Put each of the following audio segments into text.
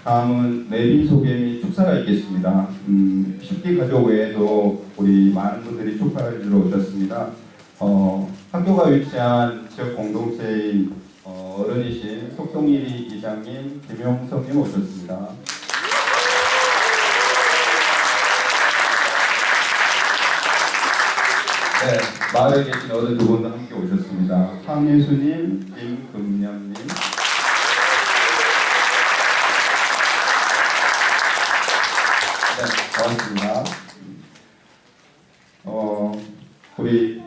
다음은 내빈 소개 및 축사가 있겠습니다. 10기 가족 외에도 우리 많은 분들이 축사를 주러 오셨습니다. 학교가 위치한 지역 공동체인 어른이신 속동일이 이장님, 김용성님 오셨습니다. 네, 마을에 계신 어른 두 분도 함께 오셨습니다. 황예수님, 김금년님. 네, 고맙습니다. 우리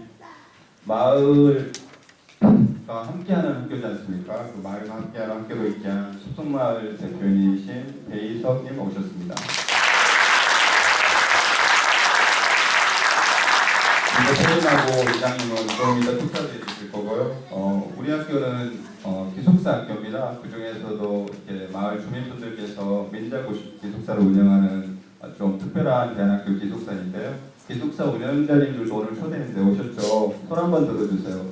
마을과 함께하는 학교지 않습니까? 그 마을과 함께하는 학교로 있게 한 숲속마을 대표님이신 배희석님 오셨습니다. 선생님하고 이장님은 조금 이따 축사를 해주실 거고요. 우리 학교는 기숙사 학교입니다. 그 중에서도 이렇게 마을 주민분들께서 민자고시 기숙사를 운영하는 좀 특별한 대안학교 기숙사인데요. 기숙사 운영자님들도 오늘 초대했는데 오셨죠? 손 한번 들어주세요.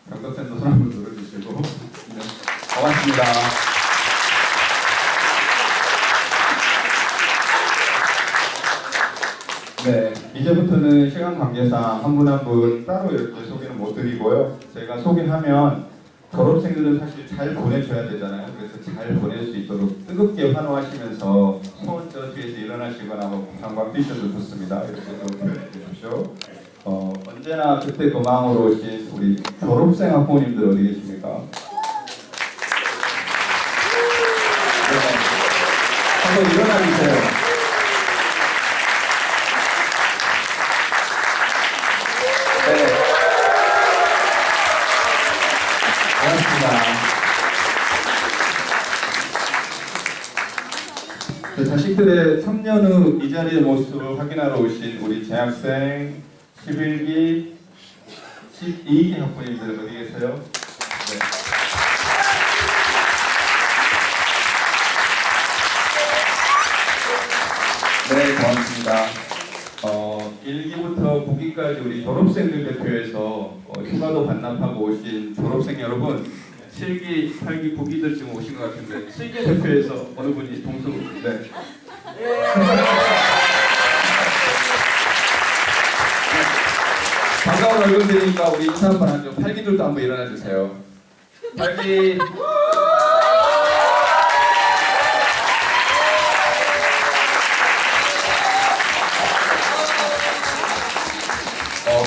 경덕쌤도 손 한번 들어주시고. 네, 고맙습니다. 네, 이제부터는 시간 관계상 한 분 한 분 따로 이렇게 소개는 못 드리고요. 제가 소개하면 졸업생들은 사실 잘 보내줘야 되잖아요. 그래서 잘 보낼 수 있도록 뜨겁게 환호하시면서 손 저 뒤에서 일어나시거나 장관 뛰셔도 좋습니다. 이렇게 좀 표현해 주십시오. 언제나 그때 그 마음으로 오신 우리 졸업생 학부모님들 어디 계십니까? 네, 한번 일어나 주세요. 자식들의 3년 후 이 자리의 모습을 확인하러 오신 우리 재학생 11기, 12기 학부모님들 어디 계세요? 네, 고맙습니다. 1기부터 9기까지 우리 졸업생들 대표해서 휴가도 반납하고 오신 졸업생 여러분, 7기, 8기, 9기들 지금 오신 것 같은데 7기 대표에서 어느 분이 동수? 네. 반가운 얼굴들이니까 우리 인사 한번 하죠. 8기들도 한번 일어나 주세요. 8기.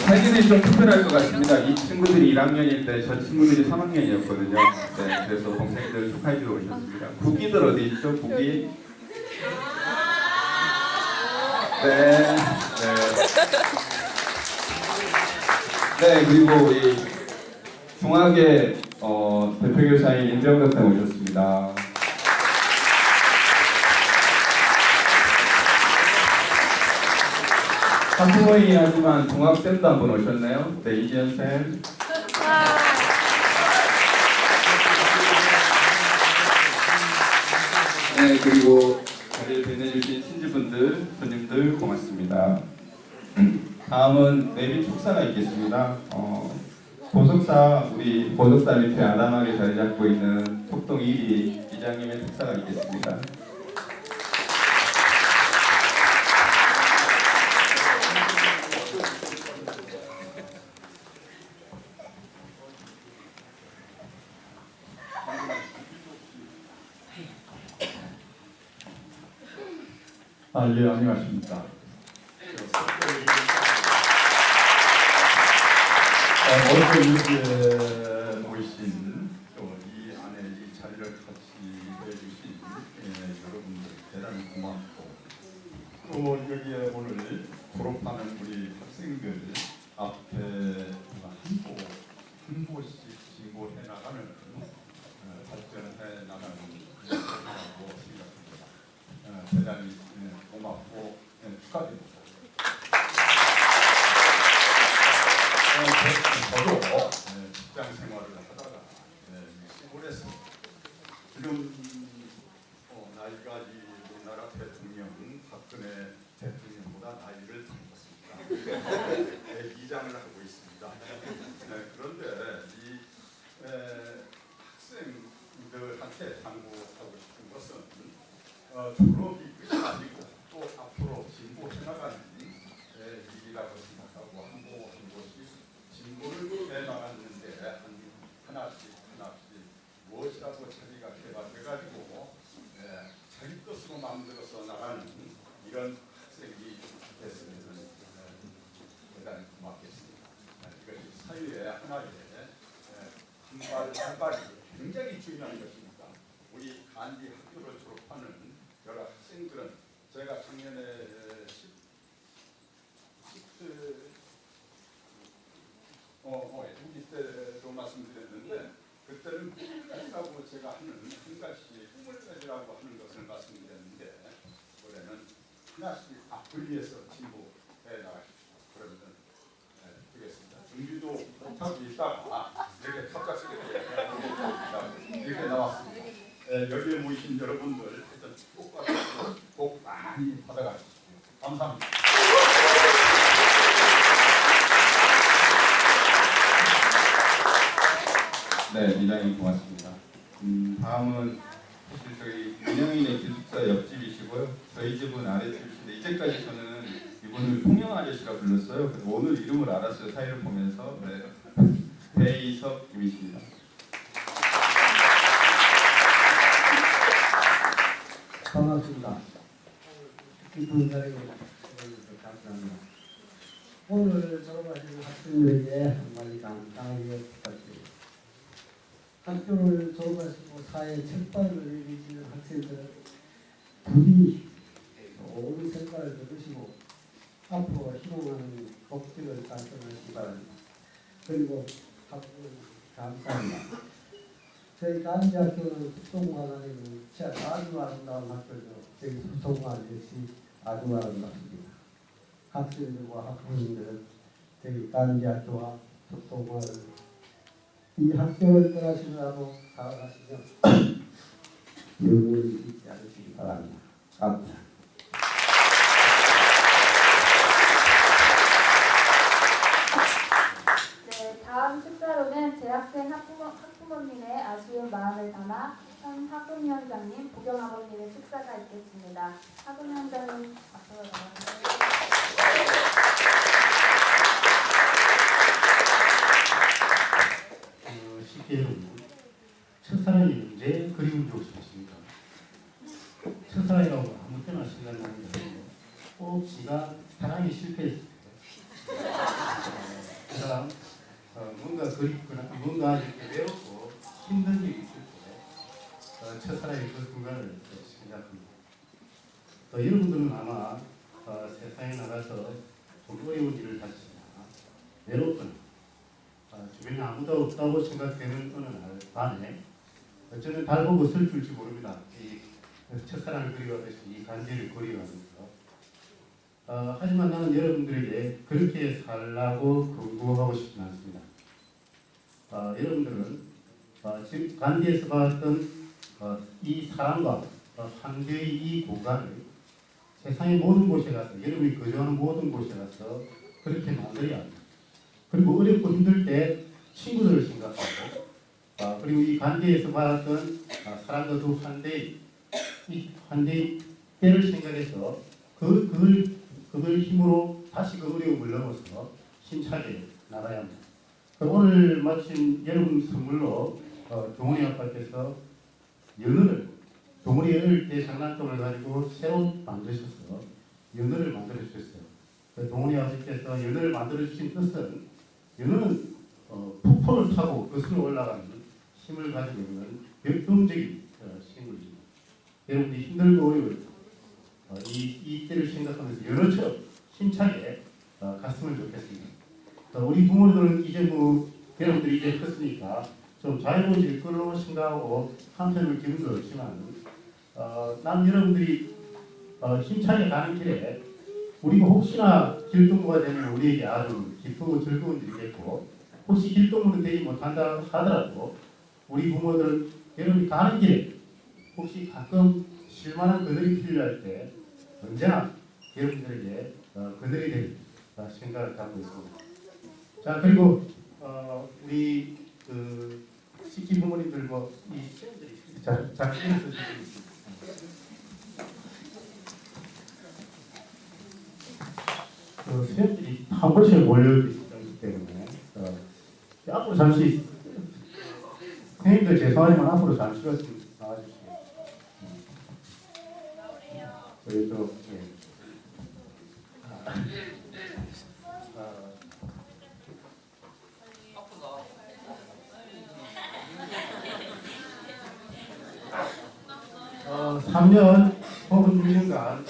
8기들이 좀 특별할 것 같습니다. 이 친구들이 1학년일 때 저 친구들이 3학년이었거든요. 네, 그래서 동생들 축하해주러 오셨습니다. 9기들 어디 있죠? 9기? 네. 네, 그리고 우리 중학의 대표교사인 임병덕 쌤 오셨습니다. 학부모이긴 하지만 중학생도 한 분 오셨네요. 네, 이지연 쌤. 네, 그리고 자리에 빛내주신 친지분들, 손님들 고맙습니다. 다음은 내빈 축사가 있겠습니다. 보석사, 우리 보석사 밑에 아담하게 자리 잡고 있는 속동 1위 이장님의 축사가 있겠습니다. 예, 안녕하십니까. 어렵게 이렇게 모이신 또 이 안에 이 자리를 같이 해주신 여러분들 대단히 고맙고 또 여기에 오늘 졸업하는 우리 학생들 앞에 한 곳씩 진고해 나가는 발전해 나가는 것이라고 생각합니다. 대단히 고맙고 축하드립니다. 저도 직장 생활을 하다가 시골에서 지금 나이가 이 우리나라 대통령 박근혜 대통령보다 나이를 더 먹었습니다. 이장을 하고 있습니다. 그런데 이 학생들한테 당부하고 싶은 것은 졸업이 끝이 아니고 또 앞으로 진보해 나가는 일이라고 생각하고 한 곳이 진보를 해 나갔는데 하나씩 무엇이라도 자기가 개발해가지고 자기 것으로 만들어서 나가는 이런 학생이 됐으면 대단히 고맙겠습니다. 이것이 사회의 하나의 한 발이 굉장히 중요한 것입니다. 우리 간디 학교를 졸업하는 여러 학생들은 제가 작년에 10대 때로 말씀드렸는데 그때는 꿈이라고 제가 하는 한 가지 꿈을 가지라고 하는 것을 말씀드렸는데 올해는 하나씩 앞을 위해서 진보해 나가십시오. 그러면 되겠습니다. 준비도 못하고 있다가 이렇게 갑작스럽게 이렇게 나왔습니다. 여기에 모이신 여러분들 하여튼 축복과 복 많이 받아가십시오. 감사합니다. 네, 이장님 고맙습니다. 다음은 사실 저희 민영인의 기숙사 옆집이시고요. 저희 집은 아래집인데 이제까지 저는 이분을 통영 아저씨라 불렀어요. 그래서 오늘 이름을 알았어요. 사이를 보면서. 네. 배이섭 님이십니다. 반갑습니다. 기쁜 자리에 오셔서 감사합니다. 오늘 졸업하시는 학생들에게 한마디 간단하게 부탁드립니다. 학교를 졸업하시고 사회에 첫 발을 내디디는 학생들은 부디 좋은 성과를 거두시고 앞으로 희망하는 복지를 달성하시기 바랍니다. 그리고 학부모 감사합니다. 저희 간지학교는 숙성관하는 아주 아름다운 학교죠. 저희 숙성관 역시 아주 아름답습니다. 학생들과 학부모님들은 저희 간지학교와 숙성관을 이 학교를 떠나시느라고 살아가시면 영원히 잊지 않으시기 바랍니다. 감사합니다. 네, 다음 축사로는 재학생 학부모님의 아쉬운 마음을 담아 현 학부위원장님, 부경아버님의 축사가 있겠습니다. 학부위원장님 앞으로 나와주세요. 쉽게 여러분, 첫사랑이 언제 그리운 적 없으십니까? 첫사랑이라고 아무 때나 생각나는 게 아니고 꼭 지가 사랑이 실패했을 때 그 사람 뭔가 그립거나 뭔가 이렇게 외롭고 힘든 일이 있을 때 첫사랑의 그 순간을 생각합니다. 여러분들은 아마 세상에 나가서 좀 어려운 일을 다치거나 외롭거나 주변에 아무도 없다고 생각되는 어느 날 밤에 저는 달 보고 슬플지 모릅니다. 이 첫사랑을 그리워하듯이 이 간절을 그리워하면서 하지만 나는 여러분들에게 그렇게 살라고 권고하고 싶지 않습니다. 여러분들은 지금 간디에서 봤던 이 사랑과 환경의 이 공간을 세상의 모든 곳에 가서 여러분이 거주하는 모든 곳에 가서 그렇게 만들어야 합니다. 그리고 어렵고 힘들 때 친구들을 생각하고 그리고 이 관계에서 받았던 사랑과 그 이 환대의 때를 생각해서 그걸 힘으로 다시 그 어려움을 넘어서 힘차게 나가야 합니다. 오늘 마침 여러분 선물로 동훈이 아빠께서 연어를 동훈이 어릴 때 장난감을 가지고 새로 만드셔서 연어를 만들어 주셨어요. 동훈이 아버지께서 연어를 만들어 주신 뜻은 연어는 폭포를 타고 거슬러 올라가는 힘을 가지고 있는 역동적인 식물입니다. 여러분들이 힘들고 어려울 이 때를 생각하면서 연어처럼 힘차게 갔으면 좋겠습니다. 우리 부모들은 이제 여러분들이 이제 컸으니까 좀 자유로워질 걸로 생각하고 한편으로 기분도 없지만 난 여러분들이 힘차게 가는 길에 우리가 혹시나 길동무가 되면 우리에게 아주 기쁘고 즐거운 일이겠고 혹시 길동무는 되지 못한다 하더라도 우리 부모들은 여러분이 가는 길에 혹시 가끔 실만한 그늘이 필요할 때 언제나 여러분들에게 그늘이 될 생각을 갖고 있습니다. 자 그리고 우리 식기 부모님들 이 작품에서 그 수련들이 한 번씩 몰려있기 때문에 앞으로 잠시 선생님들 죄송하지만 앞으로 잠시 나와주시겠어요? 저희 또 예. 3년 혹은 6년간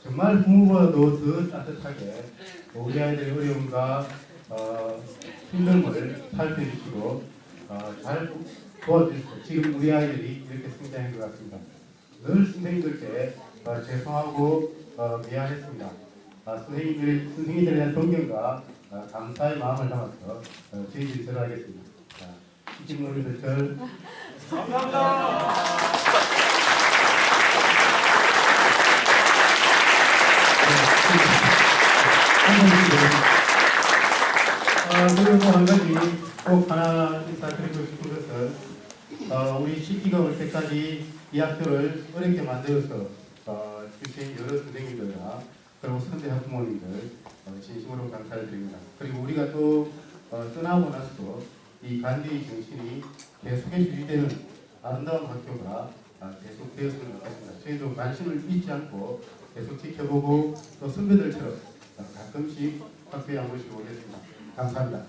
정말 부모보다도 더 따뜻하게 우리 아이들의 어려움과 힘듦을 살펴주시고 잘 도와주시고 지금 우리 아이들이 이렇게 성장한 것 같습니다. 늘 선생님들께 죄송하고 미안했습니다. 선생님들에 대한 존경과 감사의 마음을 담아서 저희들이 전하겠습니다. 시청 어른들 그리고 한 가지 꼭 하나 인사드리고 싶은 것은 우리 시기가 올 때까지 이 학교를 어렵게 만들어서 주신 여러 선생님들과 그리고 선대 학부모님들 진심으로 감사를 드립니다. 그리고 우리가 또 떠나고 나서도 이 간디의 정신이 계속해서 유지되는 아름다운 학교가 계속 되었으면 좋겠습니다. 저희도 관심을 잊지 않고 계속 지켜보고 또 선배들처럼 가끔씩 학교에 한 번씩 오겠습니다. 감사합니다.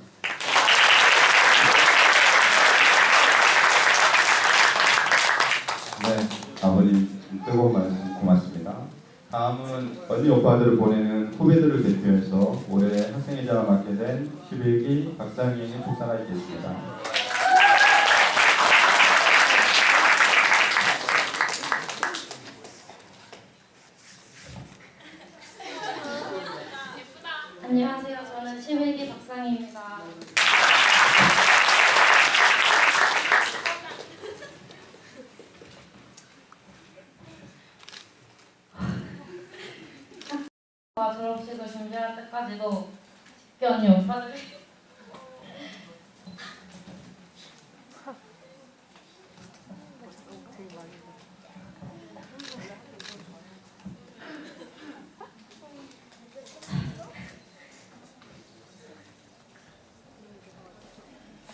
네, 아버님 뜨거운 말씀 고맙습니다. 다음은 언니 오빠들을 보내는 후배들을 대표해서 올해 학생회장을 맡게 된 11기 박상희의 축사가 있겠습니다. 안녕하세요. 저는 11기 박상희입니다. 졸업식을 준비할 때까지도 식기 언니 오빠들이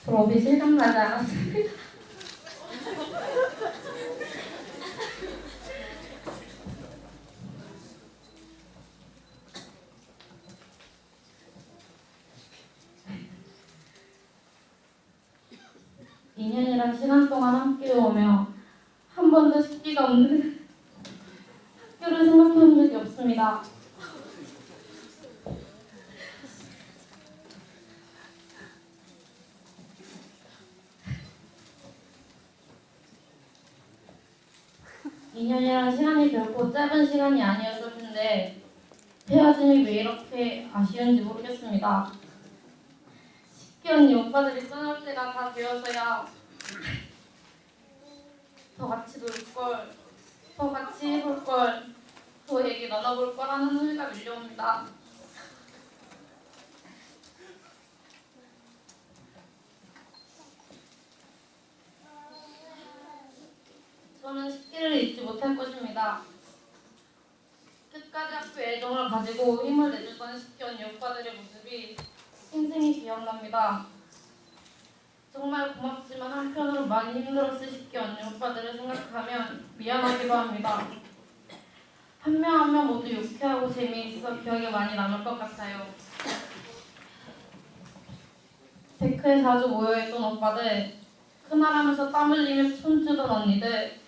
졸업이 실감나지 않았습니다. (2년이란) 시간 동안 함께 오며 한 번도 식기가 없는 학교를 생각해 본 적이 없습니다. (2년이란) 시간이 결코 짧은 시간이 아니었을 텐데 헤어짐이 왜 이렇게 아쉬운지 모르겠습니다. 식기 언니 오빠들이 떠날 때가 다 되어서야 더 같이 놀걸, 더 같이 해볼걸, 더 얘기 나눠볼걸 하는 후회가 밀려옵니다. 저는 식기를 잊지 못할 것입니다. 끝까지 학교 애정을 가지고 힘을 내주던 식기 언니 오빠들의 모습이 생생히 기억납니다. 정말 고맙지만 한편으로 많이 힘들었을 식기 언니 오빠들을 생각하면 미안하기도 합니다. 한 명 한 명 모두 유쾌하고 재미있어 기억에 많이 남을 것 같아요. 데크에 자주 모여있던 오빠들, 그날하면서 땀 흘리며 춤추던 언니들,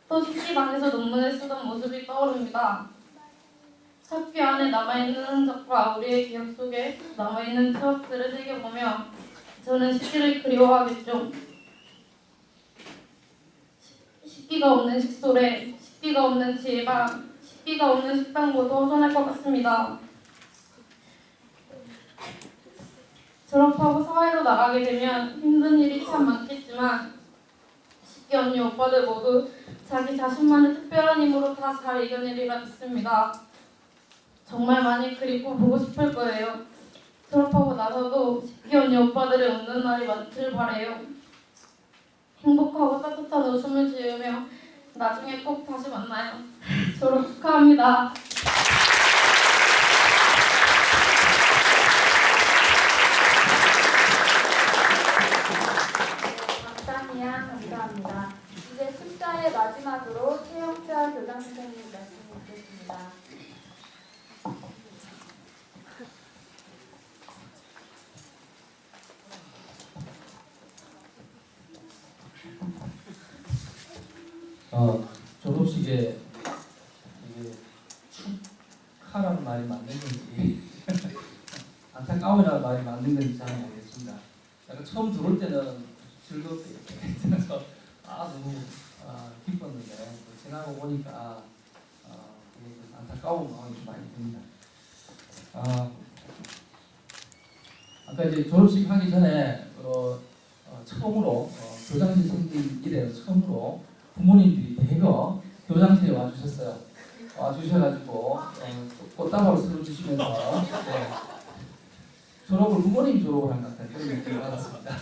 또 식기방에서 논문을 쓰던 모습이 떠오릅니다. 학교 안에 남아있는 흔적과 우리의 기억 속에 남아있는 추억들을 새겨보며 저는 식기를 그리워하겠죠. 식기가 없는 식소래, 식기가 없는 지방, 식기가 없는 식당 모두 허전할 것 같습니다. 졸업하고 사회로 나가게 되면 힘든 일이 참 많겠지만 식기 언니 오빠들 모두 자기 자신만의 특별한 힘으로 다 잘 이겨내리라 믿습니다. 정말 많이 그리고 보고 싶을 거예요. 졸업하고 나서도 식기 언니 오빠들의 웃는 날이 많길 바래요. 행복하고 따뜻한 웃음을 지으며 나중에 꼭 다시 만나요. 졸업 축하합니다. 박상희양 감사합니다. 이제 축사의 마지막으로 최영철 교장 선생님 말씀을 듣겠습니다. 졸업식에 이게 축하라는 말이 맞는 건지 안타까움이라는 말이 맞는 건지 잘 모르겠습니다. 약간 처음 들어올 때는 즐겁게 이렇게 들어서 너무 기뻤는데 또 지나고 보니까 되게 좀 안타까운 마음이 좀 많이 듭니다. 아까 이제 졸업식 하기 전에 처음으로 교장실 생긴 이래 처음으로 부모님들이 대거 교장실에 와주셨어요. 와주셔가지고 꽃다발을 쓸어주시면서 졸업을 부모님 졸업을 한 것 같은 그런 느낌을 받았습니다.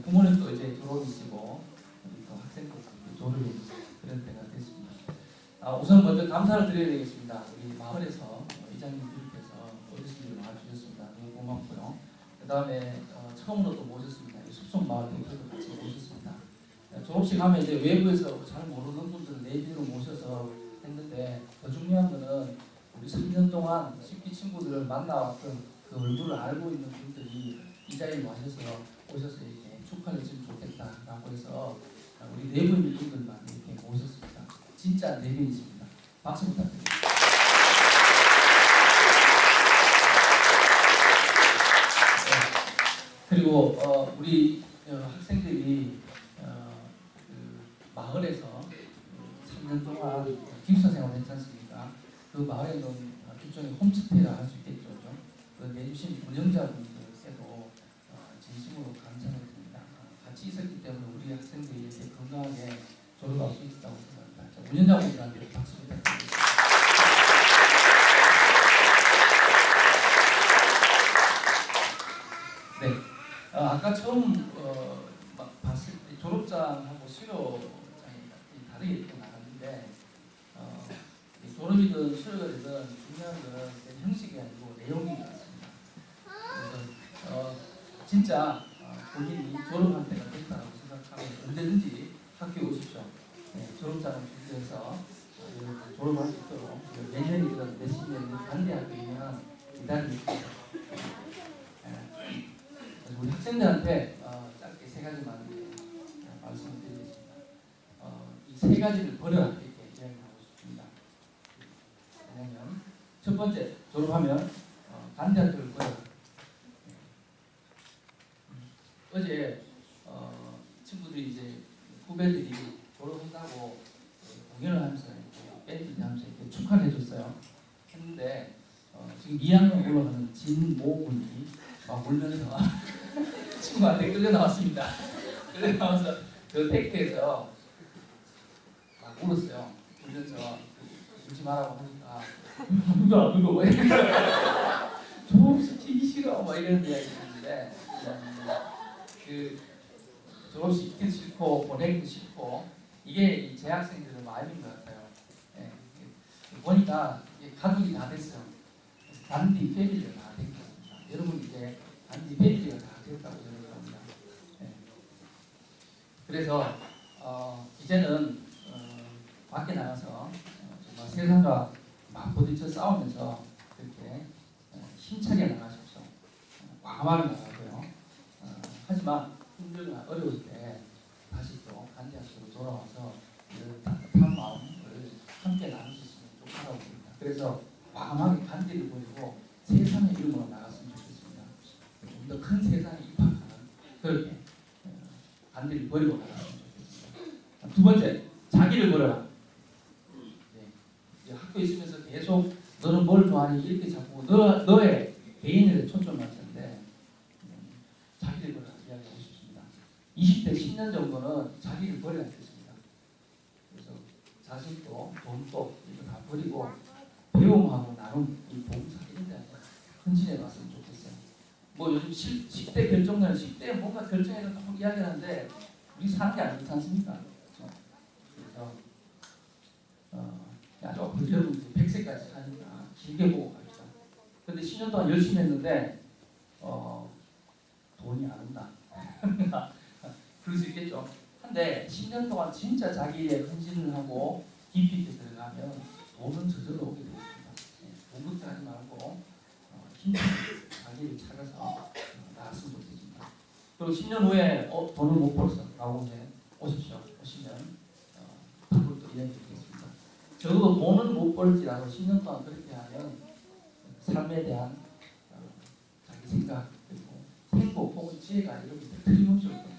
부모님도 이제 졸업이시고 우리 또 학생들도 졸업이 그런 때가 됐습니다. 우선 먼저 감사를 드려야 되겠습니다. 우리 마을에서 이장님들께서 어르신들을 와주셨습니다. 너무 고맙고요. 그 다음에 처음으로 또 모셨습니다. 숙성 마을 대표도 같이 모셨습니다. 졸업식 하면 이제 외부에서 잘 모르는 분들을 내비로 모셔서 했는데 더 중요한 거는 우리 3년 동안 식기 친구들을 만나왔던 그 얼굴을 알고 있는 분들이 이 자리에 오셔서 이렇게 축하를 해주면 좋겠다라고 해서 우리 네 분의 분들만 이렇게 모셨습니다. 진짜 네 분이십니다. 박수 부탁드립니다. 그리고 우리 학생들이 마을에서 3년 동안 기숙사 생활을 했지 않습니까? 그 마을에는 일종의 홈스테이를 할 수 있겠죠. 그 내주신 운영자분들께도 진심으로 감사를 드립니다. 같이 있었기 때문에 우리 학생들이 이렇게 건강하게 졸업할 수 있다고 생각합니다. 운영자분들한테 박수 부탁드립니다. 네, 아까 처음 봤을 때 졸업장하고 수료장이 다르게 이렇게 나갔는데 졸업이든 수료가 되든 중요한 건 형식이 아니고 내용인 것 같습니다. 그래서 진짜 본인이 졸업할 때가 됐다고 생각하면 언제든지 학교에 오십시오. 졸업장을 준비해서 졸업할 수 있도록 몇 년이든 몇십 년이든 반대하기는 기다리고 있습니다. 우리 학생들한테 짧게 세 가지만 말씀을 드리겠습니다. 이 세 가지를 버려라 이렇게 이야기하고 싶습니다. 왜냐하면 첫 번째 졸업하면 반대학교를 버려라. 어제 친구들이 이제 후배들이 졸업한다고 공연을 하면서 밴드 하면서 이렇게 축하를 해줬어요. 했는데 지금 2학년 올라가는 진모군이 막 울면서 친구한테 끌려 나왔습니다. 끌려 나와서 그 택트에서 막 울었어요. 울면서 울지 말라고 하니까 누가 졸업시키기 싫어 막 이런 이야기 했는데 그 졸업시키기 싫고 보내기도 싫고 이게 이 재학생들의 마음인 것 같아요. 보니까 가족이 다 됐어요. 단디 패밀리가 다 된 겁니다. 여러분 이제 단디 패밀리가 다 됐다고 저는 합니다. 그래서 이제는 밖에 나가서 정말 세상과 막 부딪혀 싸우면서 그렇게 힘차게 나가십시오. 과감하게 나가고요. 하지만 힘들거나 어려울 때 다시 또 간디학교로 돌아와서 그 따뜻한 마음을 함께 나눌 수 있으면 좋다고 봅니다. 그래서 과감하게 간디를 버리고 세상의 이름으로 나갔으면 좋겠습니다. 좀 더 큰 세상에 입학하는 그렇게 간디를 버리고 나갔으면 좋겠습니다. 두 번째, 자기를 버려라. 학교에 있으면서 계속 너는 뭘 좋아하니 이렇게 자꾸 너의 개인에 초점을 맞추는데 자기를 버려라 이야기하고 싶습니다. 20대 10년 정도는 자기를 버려야 되겠습니다. 그래서 자신도 돈도 이거 다 버리고 배움하고 나눔 이 봉사 이런 데 헌신해 봤으면 좋겠어요. 뭐 요즘 10대 결정자는 10대에 뭔가 결정해서 막 이야기하는데 우리 사는 게 아니지 않습니까? 그래서 조금 여러분 이제 100세까지 사니까 길게 보고 갑시다. 근데 10년 동안 열심히 했는데 돈이 안 온다. 그럴 수 있겠죠. 근데 10년 동안 진짜 자기의 헌신을 하고 깊이 있게 들어가면 돈은 저절로 오게 되어 있습니다. 돈 걱정하지 말고 힘차게 자기를 찾아서 나갔으면 좋겠습니다. 그리고 10년 후에 돈을 못 벌었어 라고 이제 오십시오. 오시면 답을 또 이야기 드리겠습니다. 적어도 돈은 못 벌지라도 10년 동안 그렇게 하면 삶에 대한 자기 생각 그리고 행복 혹은 지혜가 이렇게 틀림없이 올 겁니다.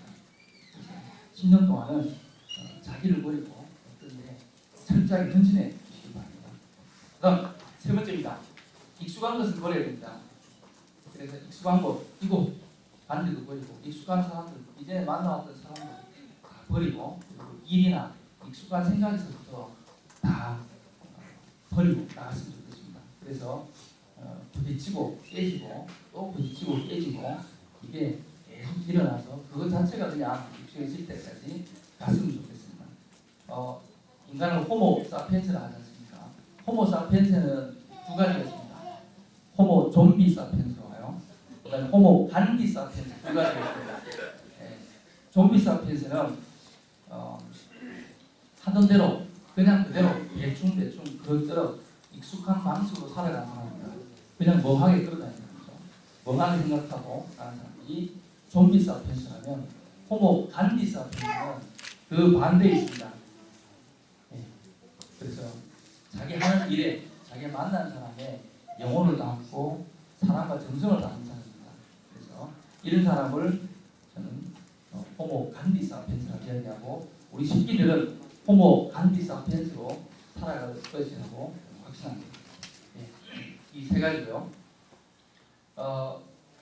10년 동안은 자기를 버리고 어떤 데 철저하게 헌신해 주시기 바랍니다. 그다음 세 번째입니다. 익숙한 것을 버려야 됩니다. 그래서 익숙한 것, 이거 반대도 버리고 익숙한 사람들, 이전에 만나왔던 사람들 다 버리고 그리고 일이나 익숙한 생각에서부터 다 버리고 나갔으면 좋겠습니다. 그래서 부딪히고 깨지고 또 부딪히고 깨지고 이게 계속 일어나서 그것 자체가 그냥 익숙해질 때까지 갔으면 좋겠습니다. 인간은 호모 사피엔스라 하지 않습니까? 호모 사피엔스는 두 가지가 있습니다. 호모 좀비 사피엔스와요. 그다음에 호모 간디 사피엔스 두 가지가 있습니다. 좀비 사피엔스는 하던 대로 그냥 그대로 대충 그럭저럭 익숙한 방식으로 살아가는 사람입니다. 그냥 멍하게 끌어다니는 거죠. 멍하게 생각하고 가는 사람이 좀비 사피엔스라면 호모 간디 사피엔스는 그 반대에 있습니다. 그래서 자기 하는 일에 자기 만난 사람의 영혼을 담고 사랑과 정성을 담는 사람입니다. 그래서 이런 사람을 저는 호모 간디 사피엔스라고 이야기하고 우리 식기들은 호모 간디 사피엔스로 살아갈 것이라고 확신합니다. 이 세 가지고요.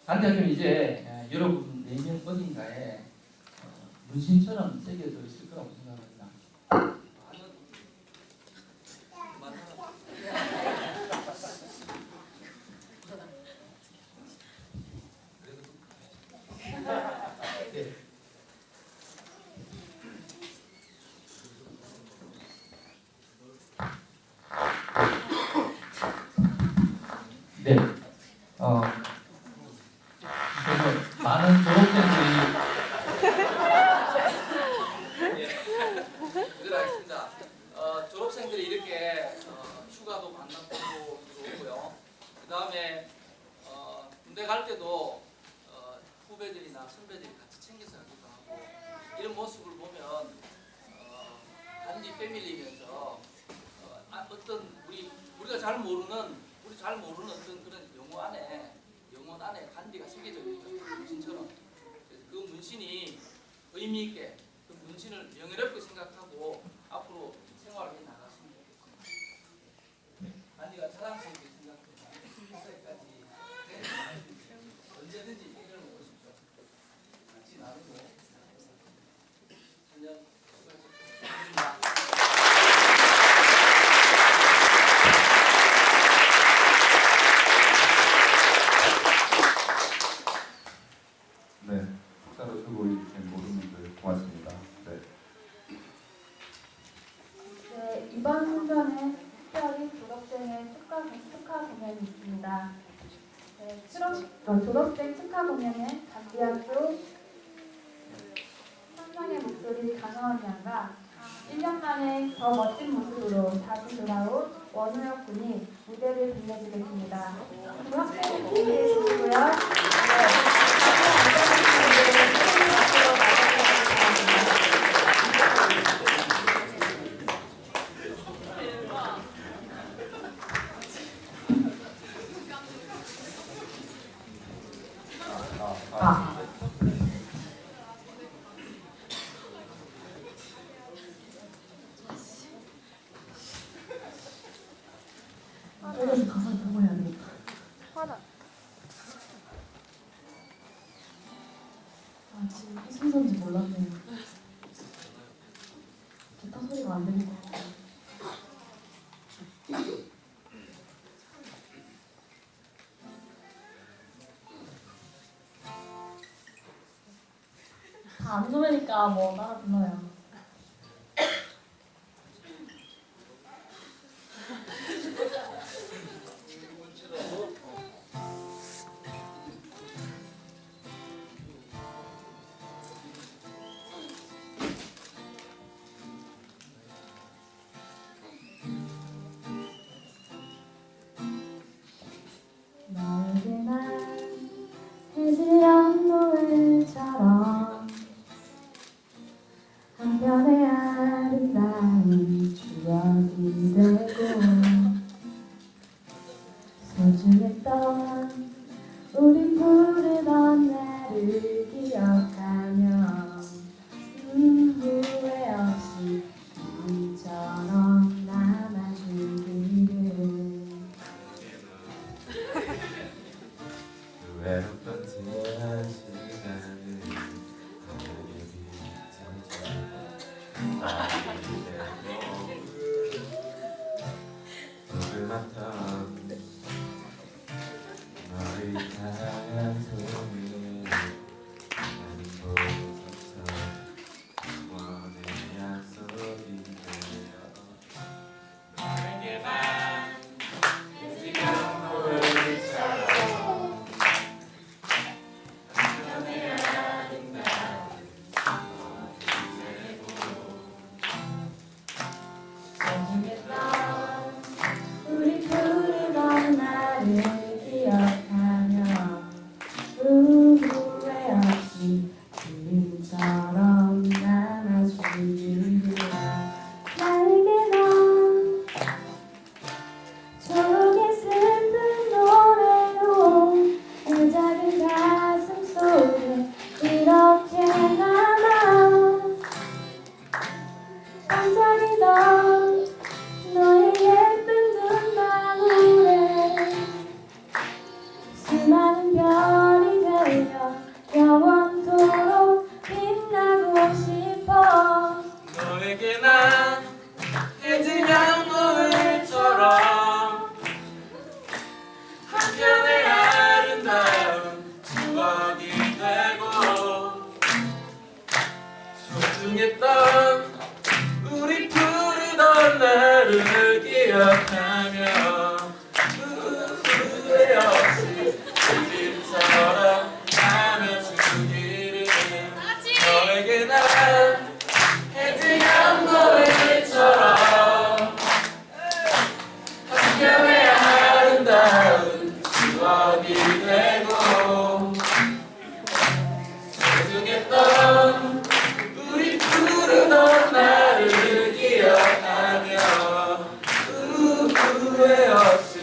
간디 학교는 이제 여러분 4명 어딘가에 문신처럼 새겨져 있을 거라고 생각합니다. 네. 그래서 많은 졸업생들이 알겠습니다. 졸업생들이 이렇게 휴가도 만나고 들어오고요. 그 다음에 군대 갈 때도 후배들이나 선배들이 같이 챙겨서 가기도 하고 이런 모습을 보면 단지 패밀리면서 어떤 우리가 잘 모르는 어떤 그런 영혼 안에 간디가 새겨져 있는 문신처럼 그 문신이 의미 있게 그 문신을 명예롭게 생각하고 앞으로 생활을 해 나갔으면 좋겠습니다. 간디가 자랑스럽게 생각해서 10살까지 언제든지 일을 오십시오. 같이 나누고 3년 수고하셨습니다. 네, 식사로 수고해주신 모든 분들 고맙습니다. 네. 네, 이번 순서는 특별히 졸업생의 축하 공연이 있습니다. 네, 졸업생 축하 공연은 간디학교 천상의 목소리 강하원 양과 1년 만에 더 멋진 모습으로 다시 돌아온 원우혁 군이 무대를 빌려주겠습니다. 그 학생은 준비해 주시고요. 여기서 가사 보고 해야 되겠다. 화나. 지금 이 순서인지 몰랐네요. 기타 소리가 안 들릴 것 같아요. 다 안 좋으니까 뭐 따라 불러요. 너를 맡아 너를 향한 손을 나는 보고서 원의 약속인데요 너에게만 지금 노을처럼 한편의 아름다운 우리 부르던 나를 기억하며 후회 없이 그림처럼 남아주기를 나에게 넌 조용히 슬픈 노래로 내 작은 가슴 속에 이렇게 남아 반짝이던 너의 예쁜 눈망울에 수많은 별이 되어 영원토록 빛나고 싶어 너에게 난 해지면 노을처럼 한편의 아름다운 추억이 되고 소중했던 우리 부르던 나를 기억하며 후회 없이 그림처럼 남아주기를 너에게 난 해지면 노을처럼 한편의 아름다운 추억이 되고 소중했던 우리 부르던 나를 기억하며 후회 없이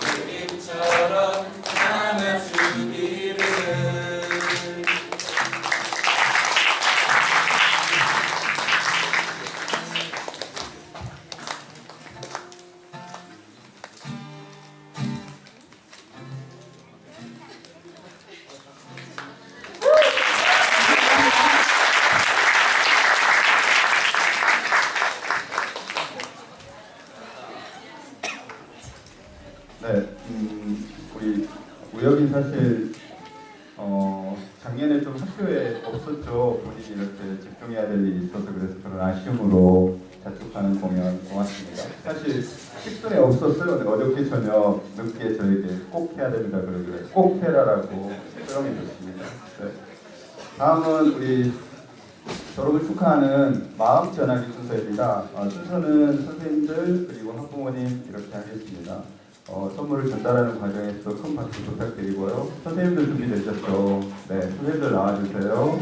그림처럼 남아주기를 네, 우리 우혁이 사실 작년에 좀 학교에 없었죠. 본인이 이렇게 집중해야 될 일이 있어서 그래서 그런 아쉬움으로 자축하는 공연 고맙습니다. 사실 식순에 없었어요. 근데 어저께 저녁 늦게 저에게 꼭 해야 됩니다. 그러길래 꼭 해라라고 수용해 줬습니다. 네. 다음은 우리 졸업을 축하하는 마음 전하기 순서입니다. 순서는 선생님들 그리고 학부모님 이렇게 하겠습니다. 선물을 전달하는 과정에서 큰 박수 부탁드리고요. 선생님들 준비되셨죠? 네, 선생님들 나와주세요.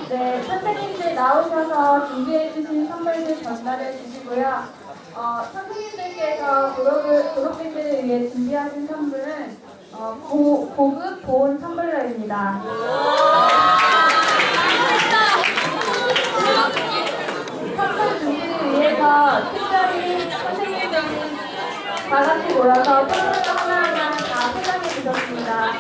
네, 선생님들 나오셔서 준비해주신 선물들 전달해 주시고요. 선생님들께서 졸업생들을 위해 준비하신 선물은 고급 보온 텀블러입니다. 선물 준비를 위해서 특별히 선생님들이 다 같이 모여서 텀블러 하나하나 다 포장해 주셨습니다.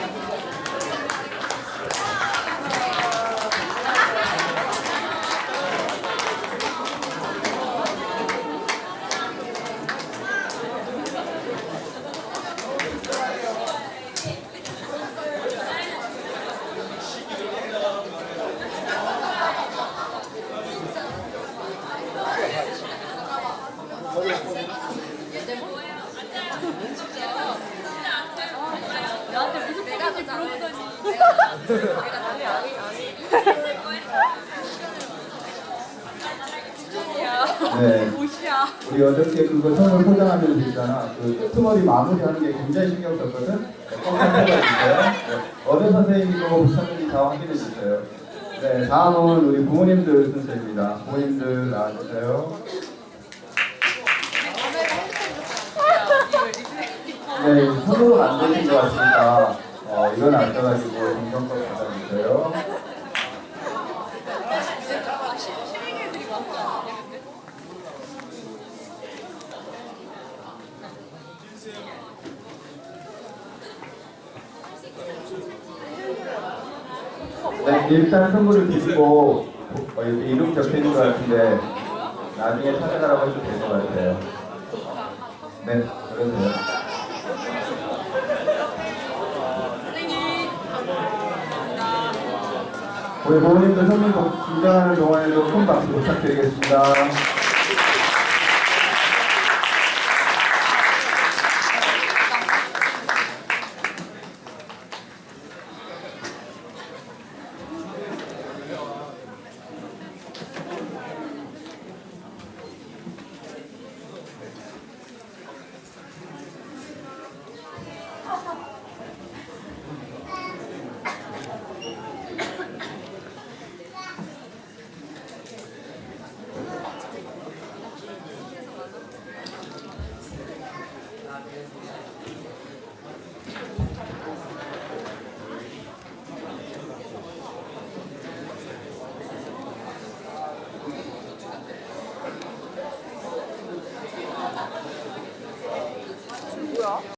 네, 우리 어저께 그거 선물 포장하면서 있잖아. 그 끄트머리 마무리하는 게 굉장히 신경 썼거든. 꼭 해주세요. 네. 어느 선생님이고 부사님이 다 확인해 주세요. 네, 다음은 우리 부모님들 순서입니다. 부모님들 나와주세요. 네, 손으로 안 되신 것 같습니다. 이건 안 떠가지고 정성껏 받아주세요. 네, 일단 선물을 드리고 이렇게 이름 적혀 있는 것 같은데 나중에 찾아가라고 해도 될 것 같아요. 네, 그러세요. 우리 부모님들 선물 긴장하는 동안에도 큰 박수 부탁드리겠습니다.